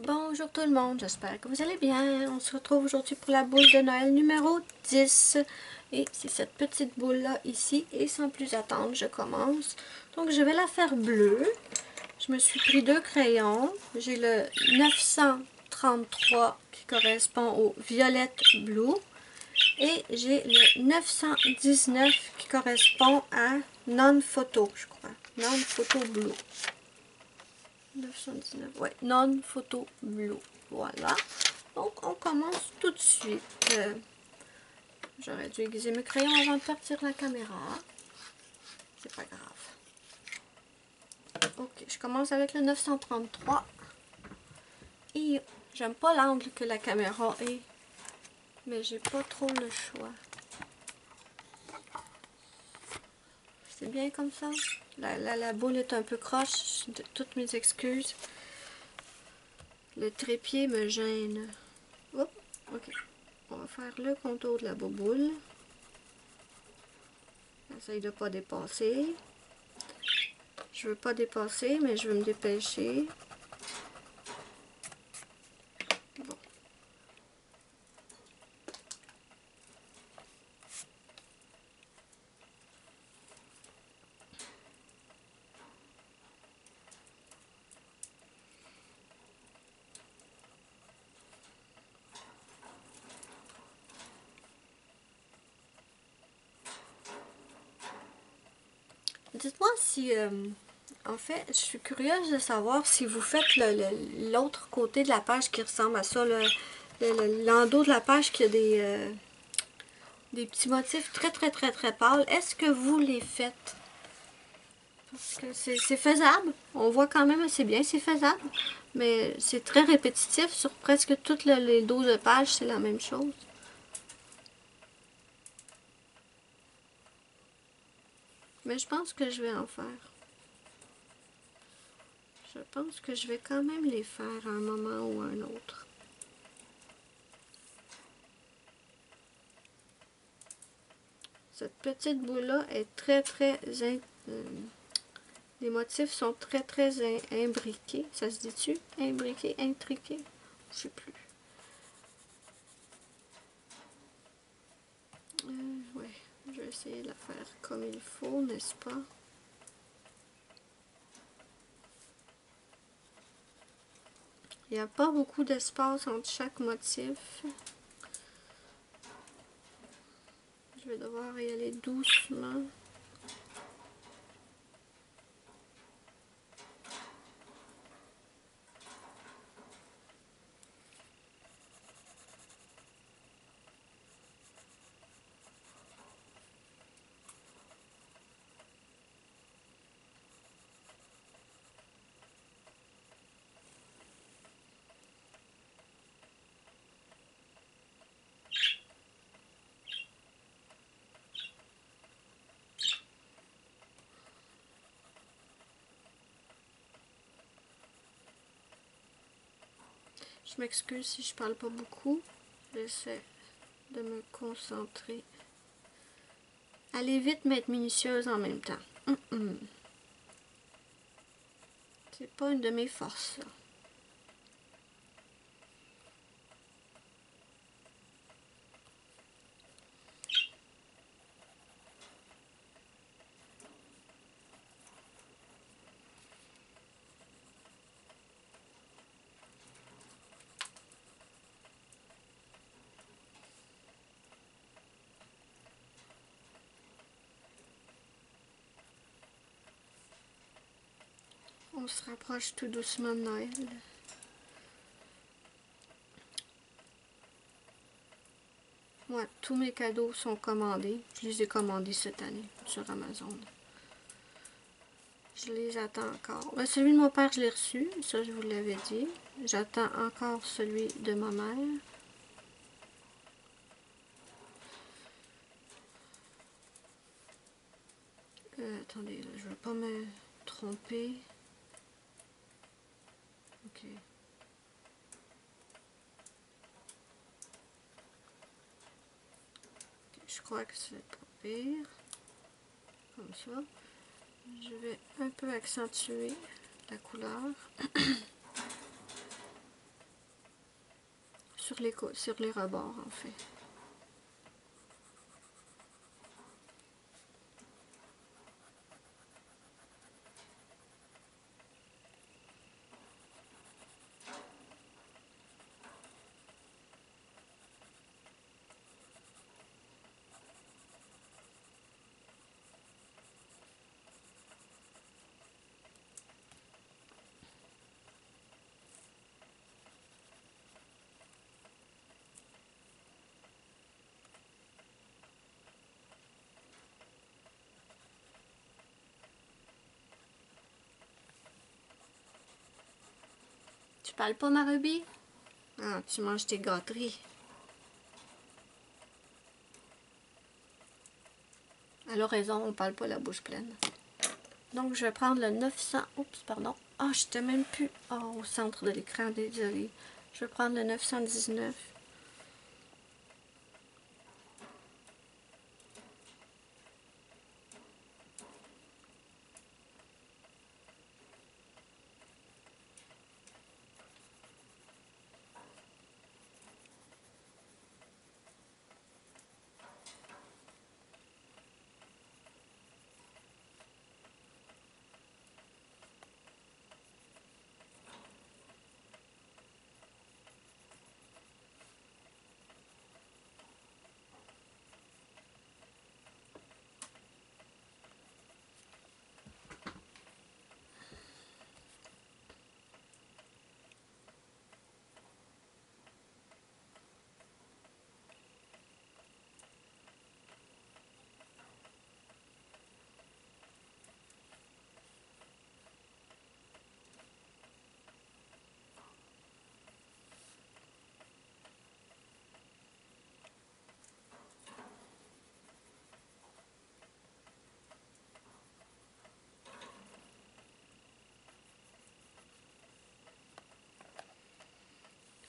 Bonjour tout le monde, j'espère que vous allez bien. On se retrouve aujourd'hui pour la boule de Noël numéro 10. Et c'est cette petite boule-là ici. Et sans plus attendre, je commence. Donc je vais la faire bleue. Je me suis pris deux crayons. J'ai le 933 qui correspond au Violette Blue. Et j'ai le 919 qui correspond à Non-Photo, je crois. Non-Photo Blue. 919, ouais, Non-Photo Blue. Voilà. Donc, on commence tout de suite. J'aurais dû aiguiser mes crayons avant de partir la caméra. C'est pas grave. Ok, je commence avec le 933. Et j'aime pas l'angle que la caméra est, mais j'ai pas trop le choix. C'est bien comme ça. La boule est un peu croche. Toutes mes excuses. Le trépied me gêne. Oups, ok. On va faire le contour de la boboule. J'essaye de ne pas dépasser. Je veux pas dépasser, mais je veux me dépêcher. Bon. Dites-moi si... en fait, je suis curieuse de savoir si vous faites l'autre côté de la page qui ressemble à ça, l'endos de la page qui a des petits motifs très pâles. Est-ce que vous les faites? Parce que c'est faisable. On voit quand même assez bien, c'est faisable. Mais c'est très répétitif. Sur presque toutes les 12 pages, c'est la même chose. Mais je pense que je vais en faire. Je pense que je vais quand même les faire à un moment ou à un autre. Cette petite boule-là est très les motifs sont très imbriqués. Ça se dit-tu? Imbriqués, intriqués? Je sais plus. Ouais, je vais essayer de la faire comme il faut, n'est-ce pas? Il n'y a pas beaucoup d'espace entre chaque motif. Je vais devoir y aller doucement. Je m'excuse si je parle pas beaucoup. J'essaie de me concentrer. Aller vite, mais être minutieuse en même temps. C'est pas une de mes forces, là. On se rapproche tout doucement de Noël. Moi, tous mes cadeaux sont commandés. Je les ai commandés cette année sur Amazon. Je les attends encore. Ben, celui de mon père, je l'ai reçu. Ça, je vous l'avais dit. J'attends encore celui de ma mère. Attendez, là, je ne veux pas me tromper. Ok. Je crois que c'est pas pire. Comme ça. Je vais un peu accentuer la couleur. sur les rebords en fait. Tu parles pas, ma Ruby? Ah, tu manges tes gâteries. Elle a raison, on parle pas la bouche pleine. Donc, je vais prendre le 900... Oups, pardon. Ah, je n'étais même plus au centre de l'écran, désolé. Je vais prendre le 919.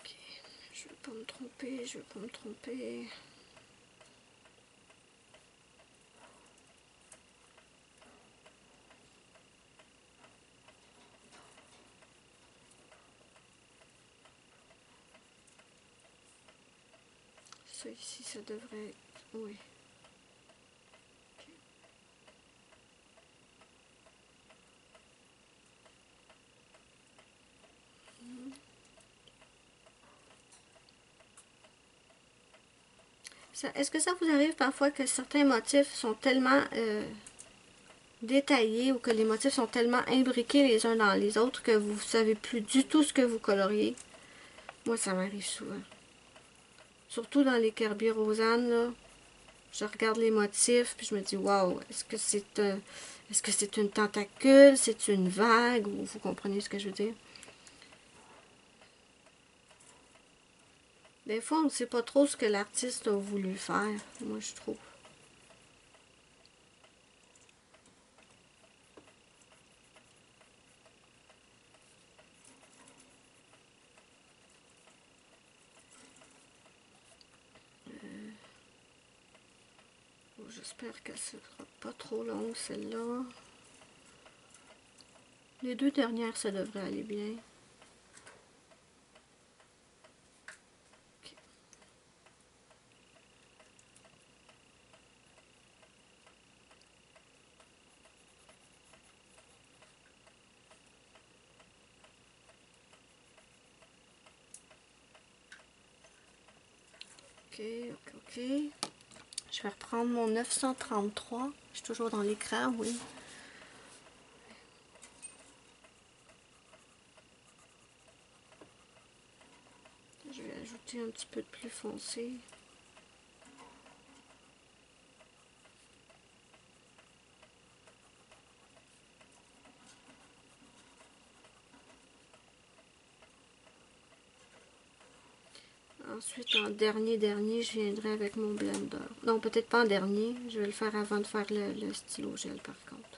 Ok, je vais pas me tromper, je vais pas me tromper. Ça ici, ça devrait être... Oui. Est-ce que ça vous arrive parfois que certains motifs sont tellement détaillés ou que les motifs sont tellement imbriqués les uns dans les autres que vous ne savez plus du tout ce que vous coloriez? Moi, ça m'arrive souvent. Surtout dans les Kerby Rosanne, là. Je regarde les motifs, puis je me dis, waouh, est-ce que c'est une tentacule, c'est une vague, ou vous comprenez ce que je veux dire? Des fois, on ne sait pas trop ce que l'artiste a voulu faire, moi, je trouve. J'espère qu'elle ne sera pas trop longue, celle-là. Les deux dernières, ça devrait aller bien. Ok, ok, ok. Je vais reprendre mon 933. Je suis toujours dans l'écran, oui. Je vais ajouter un petit peu de plus foncé. Ensuite, en dernier, je viendrai avec mon blender. Non, peut-être pas en dernier. Je vais le faire avant de faire le stylo gel, par contre.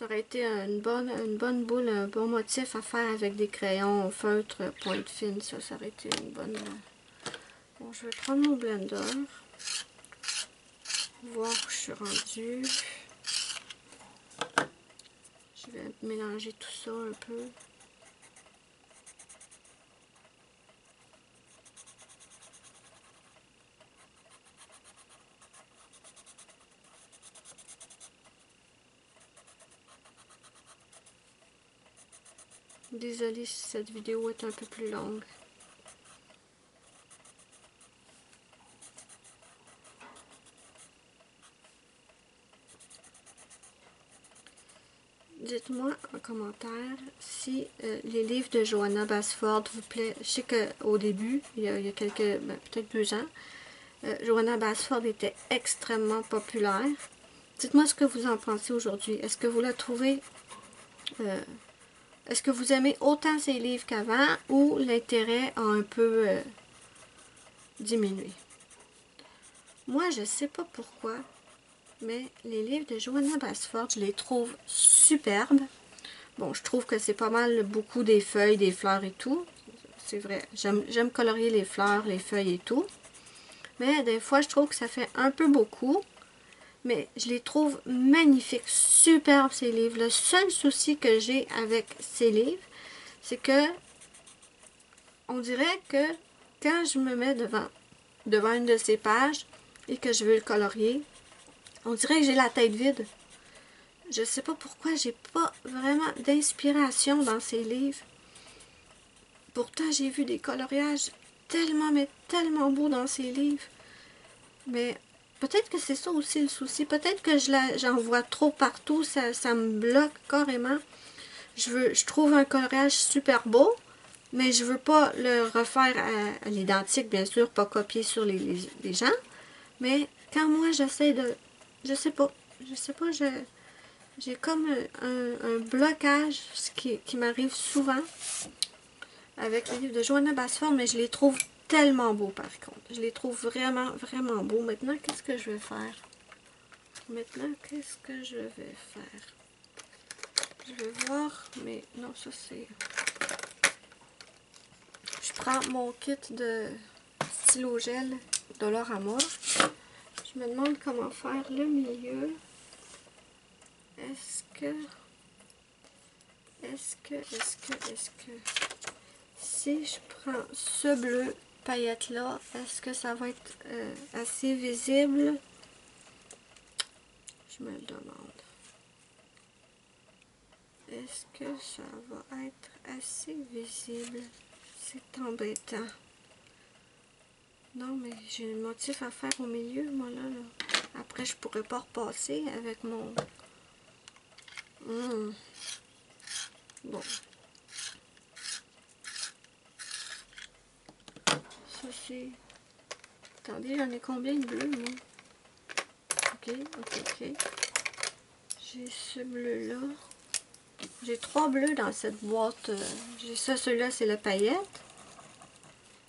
Ça aurait été une bonne boule, un bon motif à faire avec des crayons feutre, pointe fine. Ça aurait été une bonne... Bon, je vais prendre mon blender. Voir où je suis rendue. Je vais mélanger tout ça un peu. Désolée si cette vidéo est un peu plus longue. Dites-moi en commentaire si les livres de Johanna Basford vous plaît. Je sais qu'au début, il y a quelques, peut-être 2 ans, Johanna Basford était extrêmement populaire. Dites-moi ce que vous en pensez aujourd'hui. Est-ce que vous la trouvez... est-ce que vous aimez autant ces livres qu'avant ou l'intérêt a un peu diminué? Moi, je ne sais pas pourquoi, mais les livres de Johanna Basford, je les trouve superbes. Bon, je trouve que c'est pas mal beaucoup des feuilles, des fleurs et tout. C'est vrai, j'aime colorier les fleurs, les feuilles et tout. Mais des fois, je trouve que ça fait un peu beaucoup. Mais je les trouve magnifiques, superbes ces livres. Le seul souci que j'ai avec ces livres, c'est que on dirait que quand je me mets devant une de ces pages et que je veux le colorier, on dirait que j'ai la tête vide. Je sais pas pourquoi j'ai pas vraiment d'inspiration dans ces livres. Pourtant, j'ai vu des coloriages tellement, mais tellement beaux dans ces livres. Mais peut-être que c'est ça aussi le souci. Peut-être que j'en vois trop partout. Ça me bloque carrément. Je trouve un coloriage super beau, mais je veux pas le refaire à l'identique, bien sûr, pas copier sur les gens. Mais quand moi, j'essaie de... Je sais pas, j'ai comme un blocage, ce qui m'arrive souvent avec les livres de Johanna Basford, mais je les trouve tellement beaux par contre. Je les trouve vraiment, vraiment beaux. Maintenant, qu'est-ce que je vais faire? Je vais voir, mais non, ça c'est... Je prends mon kit de stylo gel Dollarama. Je me demande comment faire le milieu. Est-ce que si je prends ce bleu paillette là, est-ce que ça va être assez visible? Je me le demande. Est-ce que ça va être assez visible? C'est embêtant. Non, mais j'ai un motif à faire au milieu, moi, là. Après, je pourrais pas repasser avec mon... Bon. Ça, c'est... Attendez, j'en ai combien de bleus, moi? Ok. J'ai ce bleu-là. J'ai 3 bleus dans cette boîte. J'ai ça, celui-là, c'est la paillette.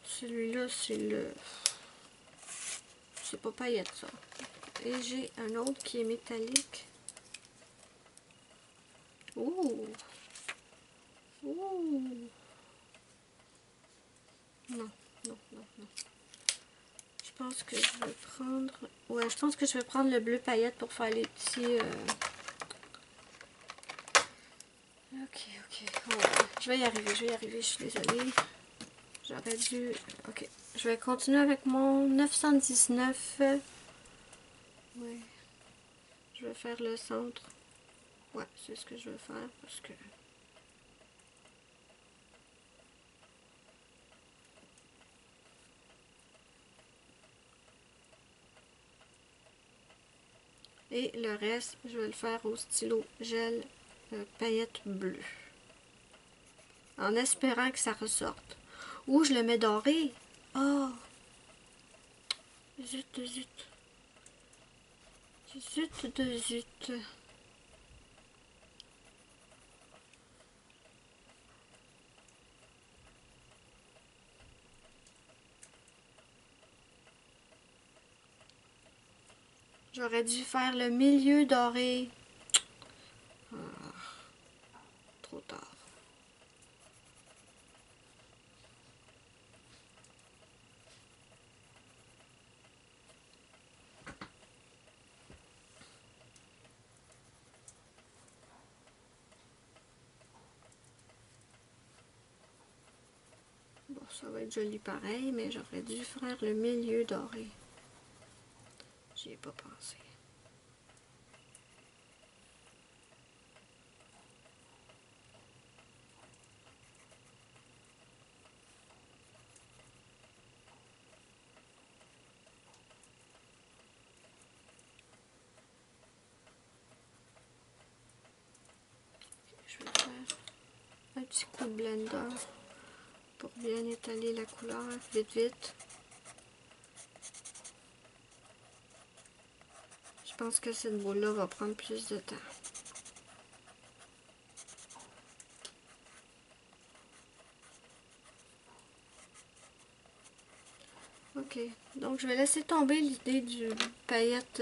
Celui-là, c'est le... C'est pas paillette, ça. Et j'ai un autre qui est métallique. Ouh! Ouh! Non. Je pense que je vais prendre... Ouais, je pense que je vais prendre le bleu paillette pour faire les petits... Ok. Ouais. Je vais y arriver, je suis désolée. J'aurais dû... Ok. Je vais continuer avec mon 919. Ouais. Je vais faire le centre. Ouais, c'est ce que je veux faire parce que... Et le reste, je vais le faire au stylo gel paillette bleue. En espérant que ça ressorte. Ou je le mets doré. Oh! Zut. Zut. J'aurais dû faire le milieu doré. Ça va être joli pareil, mais j'aurais dû faire le milieu doré. J'y ai pas pensé. Je vais faire un petit coup de blender pour bien étaler la couleur vite vite. Je pense que cette boule-là va prendre plus de temps. Ok, donc je vais laisser tomber l'idée du paillette,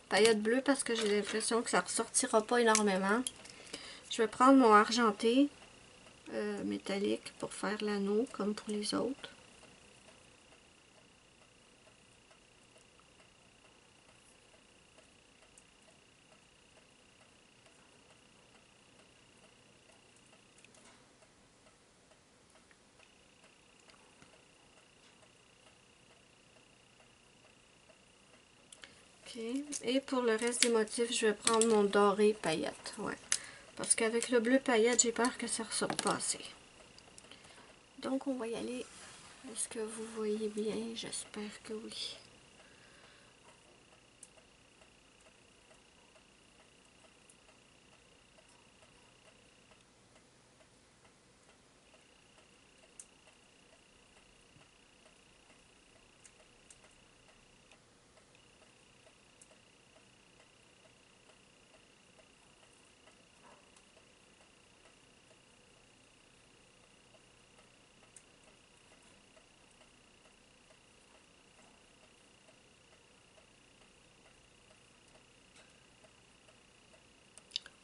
paillette bleue parce que j'ai l'impression que ça ressortira pas énormément. Je vais prendre mon argenté métallique pour faire l'anneau comme pour les autres. Ok, et pour le reste des motifs, je vais prendre mon doré paillette. Ouais. Parce qu'avec le bleu paillette, j'ai peur que ça ressorte pas assez. Donc on va y aller. Est-ce que vous voyez bien? J'espère que oui.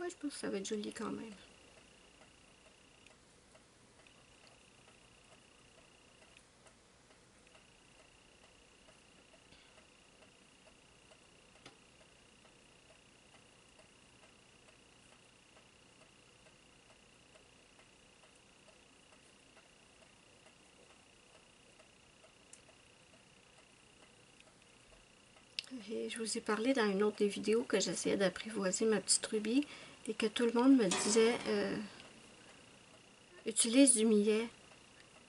Ouais, je pense que ça va être joli quand même. Et je vous ai parlé dans une autre des vidéos que j'essayais d'apprivoiser ma petite rubis et que tout le monde me disait utilise du millet.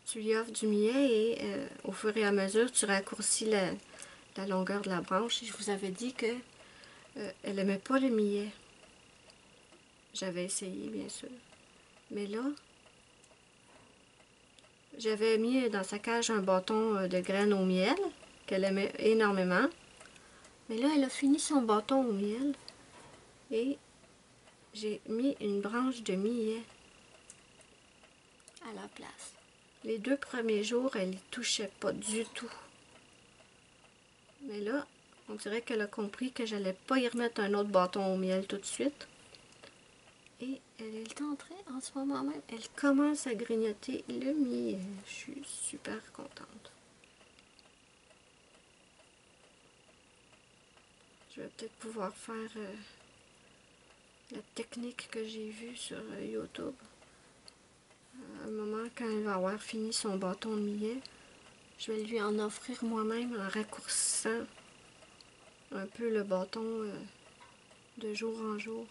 Tu lui offres du millet et au fur et à mesure tu raccourcis la longueur de la branche. Et je vous avais dit que elle n'aimait pas le millet. J'avais essayé bien sûr. Mais là, j'avais mis dans sa cage un bâton de graines au miel qu'elle aimait énormément. Mais là, elle a fini son bâton au miel et j'ai mis une branche de millet à la place. Les 2 premiers jours, elle n'y touchait pas du tout. Mais là, on dirait qu'elle a compris que j'allais pas y remettre un autre bâton au miel tout de suite. Et elle est en train, en ce moment même, elle commence à grignoter le miel. Je suis super contente. Je vais peut-être pouvoir faire la technique que j'ai vue sur YouTube. À un moment, quand elle va avoir fini son bâton de millet, je vais lui en offrir moi-même en raccourcissant un peu le bâton de jour en jour.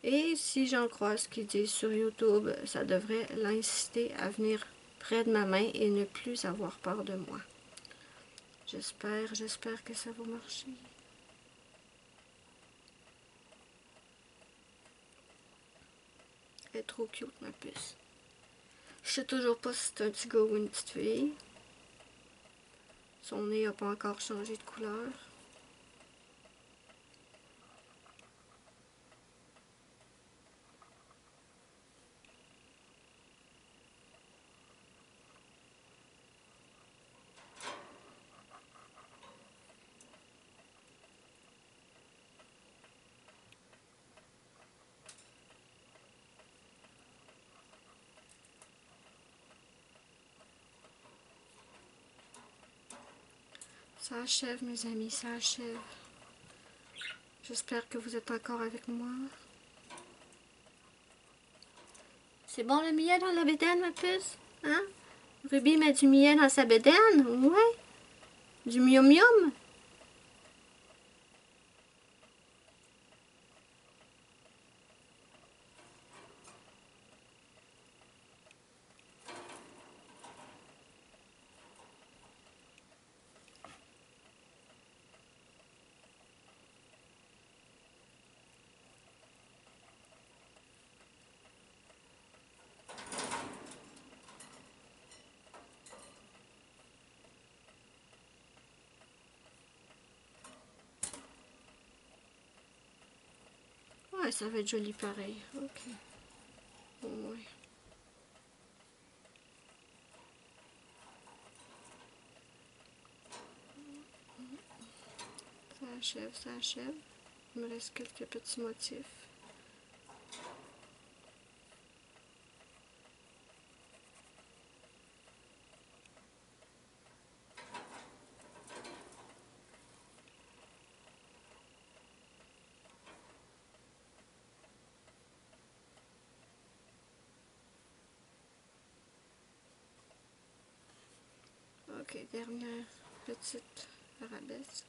Et si j'en crois ce qu'ils disent sur YouTube, ça devrait l'inciter à venir près de ma main et ne plus avoir peur de moi. J'espère que ça va marcher. Elle est trop cute, ma puce. Je sais toujours pas si c'est un petit gars ou une petite fille. Son nez n'a pas encore changé de couleur. Ça achève, mes amis, ça achève. J'espère que vous êtes encore avec moi. C'est bon le millet dans la bédaine, ma puce? Hein? Ruby met du miel dans sa bédaine? Ouais. Du mium mium? Ouais, ça va être joli pareil. Ok. Ouais. Ça achève, ça achève. Il me reste quelques petits motifs. Ok, dernière petite arabesque.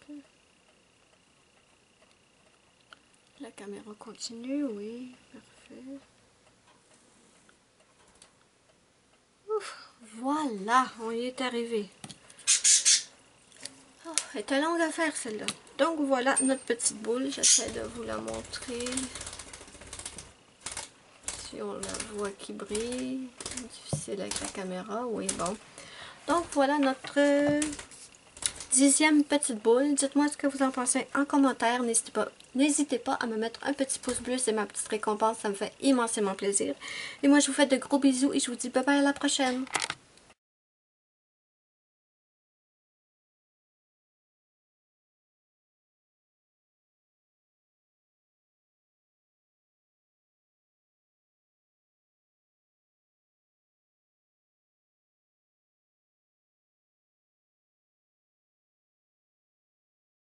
La caméra continue, oui, parfait. Ouf, voilà, on y est arrivé. Oh, elle était longue à faire celle-là. Donc voilà notre petite boule, j'essaie de vous la montrer. Si on la voit qui brille, difficile avec la caméra, oui bon. Donc voilà notre 10e petite boule. Dites-moi ce que vous en pensez en commentaire. N'hésitez pas à me mettre un petit pouce bleu, c'est ma petite récompense, ça me fait immensément plaisir. Et moi je vous fais de gros bisous et je vous dis bye bye à la prochaine.